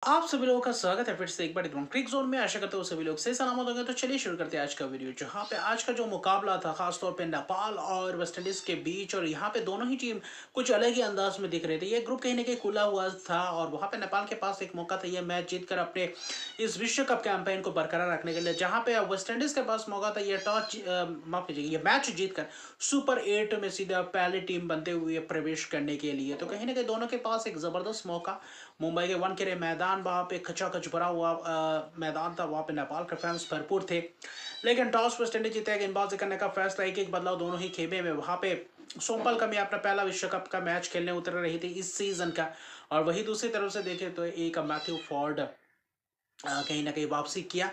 आप सभी लोगों का स्वागत है फिर से एक बार क्रिक जोन में। आशा करते हो सभी लोग सही सलामत होंगे। तो चलिए शुरू करते हैं आज का वीडियो, जहां पे आज का जो मुकाबला था खासतौर पे नेपाल और वेस्टइंडीज के बीच, और यहाँ पे दोनों ही टीम कुछ अलग ही अंदाज में दिख रहे थे। ये ग्रुप कहीं ना कहीं खुला हुआ था और वहां पे नेपाल के पास एक मौका था ये मैच जीतकर अपने इस विश्व कप कैंपेन को बरकरार रखने के लिए, जहां पे वेस्टइंडीज के पास मौका था ये टॉस माफ कीजिएगा ये मैच जीतकर सुपर 8 में सीधा पहली टीम बनते हुए प्रवेश करने के लिए। तो कहीं ना कहीं दोनों के पास एक जबरदस्त मौका मुंबई के वानखेड़े मैदान, वहाँ पे खचाखच भरा हुआ मैदान था। वहाँ पे नेपाल के फैंस भरपूर थे, लेकिन टॉस वेस्ट इंडीज जीते गेंदबाजी करने का फैसला, एक एक बदलाव दोनों ही खेमे में। वहाँ पे सोमपल कमी अपना पहला विश्व कप का मैच खेलने उतर रही थी इस सीजन का, और वही दूसरी तरफ से देखे तो एक मैथ्यू फॉर्ड कहीं ना कहीं वापसी किया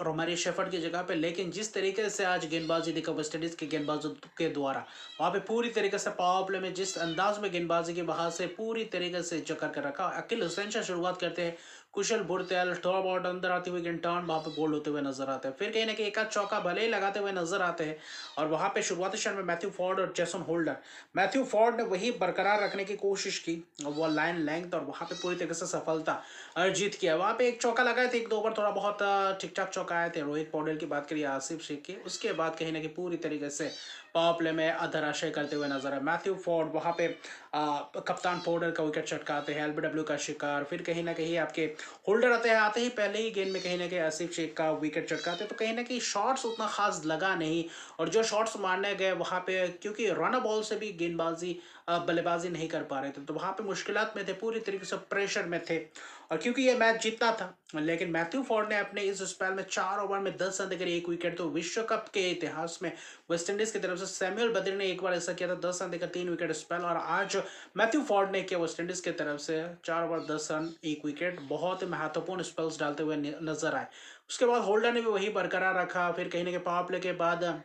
रोमारी शेफर्ड की जगह पे। लेकिन जिस तरीके से आज गेंदबाजी देखा वेस्ट इंडीज के गेंदबाजों के द्वारा, वहाँ पे पूरी तरीके से पावर प्ले में जिस अंदाज में गेंदबाजी की वहां से पूरी तरीके से चक्कर कर रखा। अकील हुसैन से शुरुआत करते हैं, कुशल भुरतेल थोड़ा बहुत अंदर आती हुई गेंद टर्न वहाँ पे बोल्ड होते हुए नजर आते हैं। फिर कहीं ना कहीं एक आध चौका भले ही लगाते हुए नजर आते हैं। और वहाँ पे शुरुआती क्षण में मैथ्यू फॉर्ड और जेसन होल्डर, मैथ्यू फॉर्ड ने वही बरकरार रखने की कोशिश की, वो लाइन लेंथ, और वहाँ पे पूरी तरीके से सफलता अर्जित किया। वहाँ पे एक चौका लगाए थे, एक दो ओवर थोड़ा बहुत ठीक ठाक चौका आए थे। रोहित पौडेल की बात करिए, आसिफ शेख की, उसके बाद कहीं ना कहीं पूरी तरीके से पावर प्ले में अधराशय करते हुए नजर है मैथ्यू फॉर्ड। वहाँ पे कप्तान पौडेल का विकेट चटकाते हैं, एलबीडब्ल्यू का शिकार। फिर कहीं ना कहीं आपके होल्डर आते ही पहले ही गेंद में कहीं ना कहीं आसिफ शेख का विकेट चटकाते, तो कहीं ना कहीं शॉट्स उतना खास लगा नहीं। और जो शॉट्स मारने गए वहाँ पे, क्योंकि रन बॉल से भी गेंदबाजी बल्लेबाजी नहीं कर पा रहे थे, तो वहाँ पे मुश्किलात में थे, पूरी तरीके से प्रेशर में थे। और क्योंकि ये मैच जीतना था, लेकिन मैथ्यू फॉर्ड ने अपने इस स्पेल में 4 ओवर में 10 रन देकर एक विकेट, तो विश्व कप के इतिहास में वेस्टइंडीज की तरफ से सैमुअल बद्री ने एक बार ऐसा किया था, 10 रन देकर 3 विकेट स्पेल। और आज मैथ्यू फॉर्ड ने किया वेस्टइंडीज की तरफ से 4 ओवर 10 रन 1 विकेट, बहुत ही महत्वपूर्ण स्पेल्स डालते हुए नजर आए। उसके बाद होल्डर ने भी वही बरकरार रखा। फिर कहीं ना कहीं पावर प्ले के बाद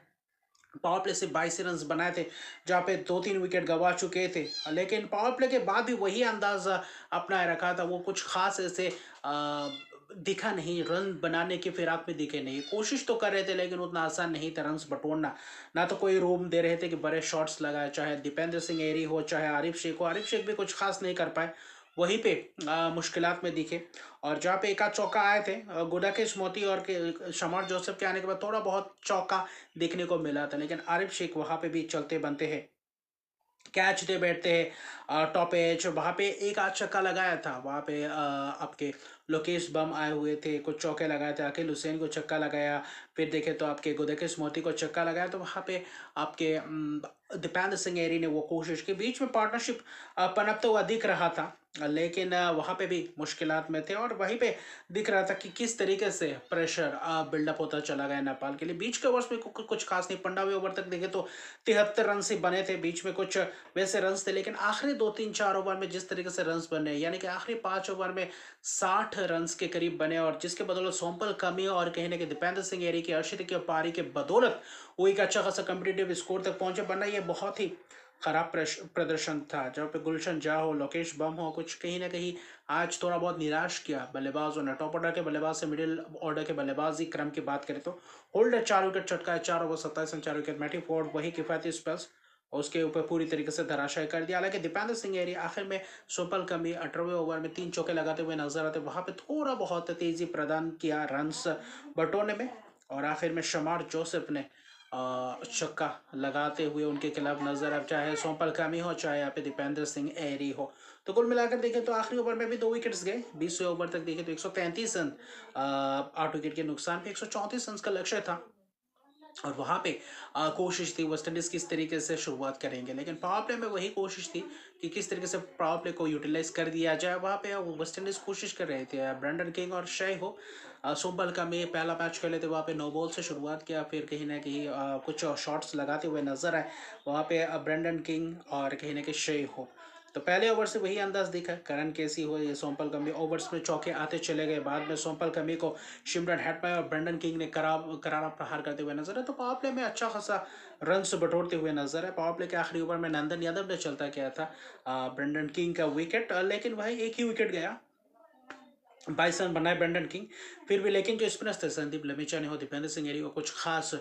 पावर प्ले से 22 रन बनाए थे, जहाँ पे 2-3 विकेट गंवा चुके थे, लेकिन पावर प्ले के बाद भी वही अंदाज अपनाए रखा था। वो कुछ खास ऐसे दिखा नहीं, रन बनाने की फिराक में दिखे नहीं। कोशिश तो कर रहे थे, लेकिन उतना आसान नहीं था रन बटोरना। ना तो कोई रूम दे रहे थे कि बड़े शॉट्स लगाए, चाहे दीपेंद्र सिंह एरी हो चाहे आरिफ शेख हो। आरिफ शेख भी कुछ खास नहीं कर पाए, वहीं पे मुश्किलात में दिखे। और जहाँ पे एक आध चौका आए थे गुडाकेश मोती और शमार जोसेफ के आने के बाद थोड़ा बहुत चौका देखने को मिला था, लेकिन आरिफ शेख वहां पे भी चलते बनते हैं, कैच दे बैठते हैं टॉप एज। वहाँ पे एक आध छक्का लगाया था, वहाँ पे आपके लोकेश बम आए हुए थे, कुछ चौके लगाए थे, अकील हुसैन को छक्का लगाया। फिर देखे तो आपके गुदेकेश मोती को छक्का लगाया। तो वहाँ पे आपके दीपेंद्र सिंह एरी ने वो कोशिश की, बीच में पार्टनरशिप पनपता हुआ दिख रहा था, लेकिन वहाँ पे भी मुश्किलात में थे। और वहीं पे दिख रहा था कि किस तरीके से प्रेशर बिल्डअप होता चला गया नेपाल के लिए। बीच के ओवर्स में कुछ खास नहीं, 15वें ओवर तक देखे तो 73 रन से बने थे, बीच में कुछ वैसे रन्स थे, लेकिन आखिरी 2-3-4 ओवर में जिस तरीके से रन्स बने, यानी कि आखिरी 5 ओवर में 60 रन्स के करीब बने, और जिसके बदौलत सोमपल कमी और कहीं ना कहीं दीपेंद्र सिंह एरी की अर्शदीप की पारी के बदौलत वो एक अच्छा खासा कम्पिटेटिव स्कोर तक पहुंचे, वरना ये बहुत ही खराब प्रदर्शन था। जहाँ पे गुलशन जा हो, लोकेश बम हो, कुछ कहीं ना कहीं आज थोड़ा बहुत निराश किया बल्लेबाजों ने। टॉप ऑर्डर के बल्लेबाज से मिडिल ऑर्डर के बल्लेबाजी क्रम की बात करें तो होल्डर 4 विकेट चटकाए, 4 over 27 run 4 wicket. Matthew Forde वही किफायती स्पेल्स और उसके ऊपर पूरी तरीके से धराशायी कर दिया। हालांकि दीपेंद्र सिंह एरी आखिर में सोपल कमी 18वें ओवर में 3 चौके लगाते हुए नजर आते, वहां पे थोड़ा बहुत तेजी प्रदान किया रन्स बटोरने में। और आखिर में शमार जोसेफ ने छक्का लगाते हुए उनके खिलाफ नजर आए, चाहे सोमपल कमी हो चाहे यहाँ पे दीपेंद्र सिंह एरी हो। तो कुल मिलाकर देखें तो आखिरी ओवर में भी 2 विकेट्स गए, 20वें ओवर तक देखें तो 133 रन 8 विकेट के नुकसान पे 134 रन का लक्ष्य था। और वहाँ पे कोशिश थी वेस्ट इंडीज किस तरीके से शुरुआत करेंगे, लेकिन पावर प्ले में वही कोशिश थी कि किस तरीके से पावर प्ले को यूटिलाइज कर दिया जाए। वहाँ पे वेस्ट इंडीज कोशिश कर रहे थे, ब्रेंडन किंग और शय हो सोमपल का में पहला मैच खेले थे, वहाँ पे नो बॉल से शुरुआत किया। फिर कहीं ना कहीं कुछ शॉट्स लगाते हुए नजर आए वहाँ पे ब्रेंडन किंग और कहीं ना कहीं शय हो। तो पहले ओवर से वही अंदाज दिखा, करण केसी हो ये सोमपल कमी, ओवर्स में चौके आते चले गए। बाद में सोमपल कमी को शिमरन हेटमायर और ब्रेंडन किंग ने करारा प्रहार करते हुए नजर है। तो पावर प्ले में अच्छा खासा रन बटोरते हुए नजर है। पावर प्ले के आखिरी ओवर में नंदन यादव ने चलता किया था ब्रेंडन किंग का विकेट, लेकिन वही एक ही विकेट गया 22 रन बनाए ब्रेंडन किंग। फिर भी लेकिन जो स्पिनर्स थे संदीप लमिचाने हो दीपेंद्र सिंह एरी वो कुछ खास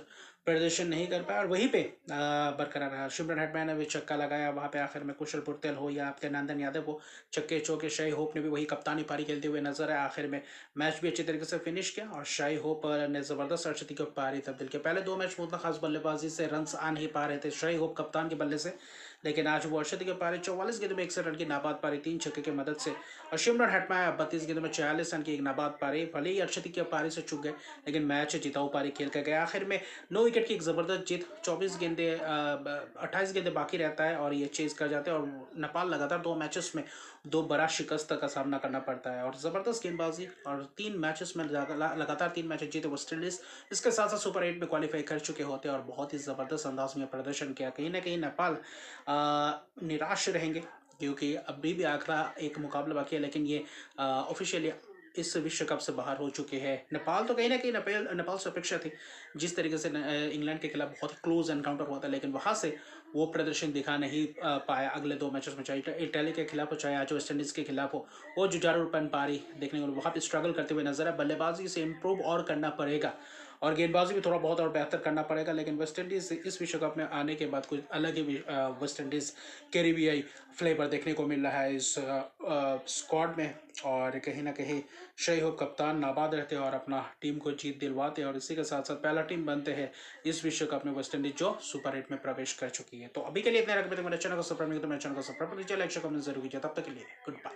प्रदर्शन नहीं कर पाया और वहीं पे बरकरार रहा। शिमरन हेटमैन ने भी छक्का लगाया वहाँ पे आखिर में, कुशल पुरतेल हो या आपके नंदन यादव हो, छक्के चौके। शाही होप ने भी वही कप्तानी पारी खेलते हुए नजर आया। आखिर में मैच भी अच्छी तरीके से फिनिश किया और शाही होप ने जबरदस्त अर्शदीप की पारी तब्दील किया। पहले 2 मैच में उतना खास बल्लेबाजी से रन आ नहीं पा रहे थे शाही होप कप्तान के बल्ले से, लेकिन आज वो अर्शदीप की पारी 44 गेंदों में 61 रन की नाबाद पारी 3 छक्के की मदद से, और शिमरन हेटमायर 32 गेंदों में 46 रन की एक नाबाद पारी। भले ही अर्शदीप की पारी से चूक गए लेकिन मैच जिताऊ पारी खेल कर गए। आखिर में 9 विकेट की एक जबरदस्त जीत। 28 गेंदे बाकी रहता है और ये चेज कर जाते हैं और नेपाल लगातार 2 मैचेस में 2 बड़ा शिकस्त का सामना करना पड़ता है। और जबरदस्त गेंदबाजी और 3 मैचेस में लगातार 3 मैचेस जीते वेस्ट इंडीज। इसके साथ साथ सुपर 8 में क्वालिफाई कर चुके होते हैं और बहुत ही जबरदस्त अंदाज में प्रदर्शन किया। कहीं ना कहीं नेपाल निराश रहेंगे क्योंकि अभी भी आखिरा एक मुकाबला बाकी है, लेकिन ये ऑफिशियली इस विश्व कप से बाहर हो चुके हैं। नेपाल तो कहीं ना कहीं नेपाल से अपेक्षा थी, जिस तरीके से इंग्लैंड के खिलाफ बहुत ही क्लोज एनकाउंटर हुआ था, लेकिन वहां से वो प्रदर्शन दिखा नहीं पाया। अगले 2 मैचेस में, चाहे इटली के खिलाफ हो चाहे आज वेस्ट इंडीज के खिलाफ हो, वो जुझारूपन पारी देखने को वहाँ पे स्ट्रगल करते हुए नजर है। बल्लेबाजी से इम्प्रूव और करना पड़ेगा और गेंदबाजी भी थोड़ा बहुत और बेहतर करना पड़ेगा। लेकिन वेस्ट इंडीज इस विश्व कप में आने के बाद कुछ अलग ही वेस्ट इंडीज कैरिबियाई फ्लेवर देखने को मिल रहा है इस स्क्वाड में। और कहीं ना कहीं शही होप कप्तान नाबाद रहते हैं और अपना टीम को जीत दिलवाते हैं और इसी के साथ साथ पहला टीम बनते हैं इस विश्व कप में वेस्ट इंडीज जो सुपर 8 में प्रवेश कर चुकी है। तो अभी के लिए इतने रखते मेरे चैनल को सब्सक्राइब नहीं तो मेरे चैनल को सब्सक्राइब कीजिए, लाइक शेयर कमेंट जरूर कीजिए। तब तक के लिए गुड बाय।